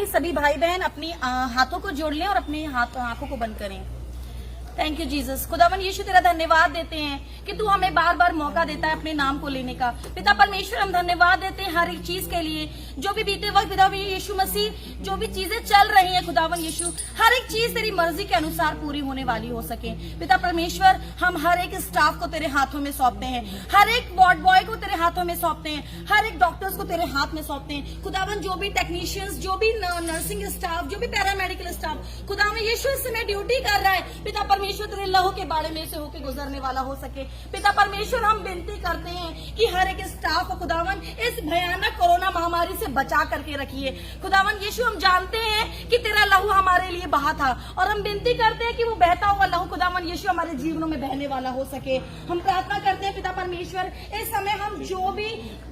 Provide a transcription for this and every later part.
कि सभी भाई बहन अपनी हाथों को जोड़ लें और अपनी आंखों को बंद करें। Thank you Jesus. खुदावन यीशु तेरा धन्यवाद देते हैं कि तू हमें बार बार मौका देता है अपने नाम को लेने का। पिता परमेश्वर हम धन्यवाद देते हैं हर एक चीज के लिए, जो भी बीते वक्त पिता यीशु मसीह जो भी चीजें चल रही हैं खुदावन यीशु, हर एक चीज तेरी मर्जी के अनुसार पूरी होने वाली हो सके। पिता परमेश्वर हम हर एक स्टाफ को तेरे हाथों में सौंपते हैं, हर एक वार्ड बॉय को तेरे हाथों में सौंपते हैं, हर एक डॉक्टर्स को तेरे हाथ में सौंपते हैं। खुदावन जो भी टेक्नीशियंस, जो भी नर्सिंग स्टाफ, जो भी पैरामेडिकल स्टाफ खुदावन यीशु इस समय ड्यूटी कर रहा है, पिता परमेश्वर तेरे लहू के बारे में से होकर गुजरने वाला हो सके। पिता परमेश्वर हम विनती करते हैं कि हर एक स्टाफ को खुदावन इस भयानक कोरोना महामारी से बचा करके रखिए। खुदावन यीशु हम जानते हैं कि तेरा लहू हमारे लिए बहा था और हम विनती करते हैं कि वो बहता हुआ लहू खुदावन यीशु हमारे जीवनों में बहने वाला हो सके। हम प्रार्थना करते हैं पिता परमेश्वर इस समय हम जो भी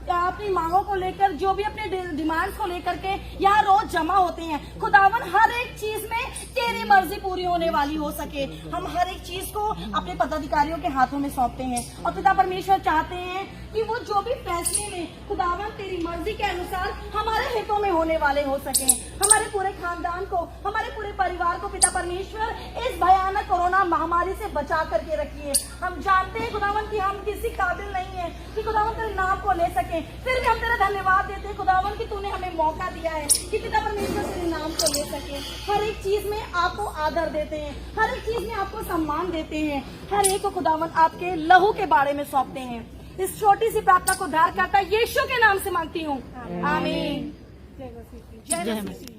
अपनी मांगों को लेकर, जो भी अपने डिमांड्स को लेकर के यहाँ रोज जमा होते हैं, खुदावन हर एक चीज में तेरी मर्जी पूरी होने वाली हो सके। हम हर एक चीज को अपने पदाधिकारियों के हाथों में सौंपते हैं और पिता परमेश्वर चाहते हैं कि वो जो भी फैसले में खुदावन तेरी मर्जी के अनुसार हमारे हितों में होने वाले हो सके। हमारे पूरे खानदान को, हमारे पूरे परिवार को पिता परमेश्वर इस भयानक कोरोना महामारी से बचा करके रखिए। हम जानते हैं खुदावन कि हम किसी काबिल नहीं है कि खुदावन तेरे नाम को ले सके, फिर भी हम तेरा धन्यवाद देते हैं खुदावन कि तूने हमें मौका दिया है कि पिता परमेश्वर तेरे नाम को ले सके। हर एक चीज में आपको आदर देते हैं, हर एक चीज में आपको सम्मान देते हैं, हर एक को खुदावन आपके लहू के बारे में सौंपते हैं। इस छोटी सी प्रार्थना को उद्धारकर्ता यीशु के नाम से मांगती हूँ, आमीन। जय मसीह।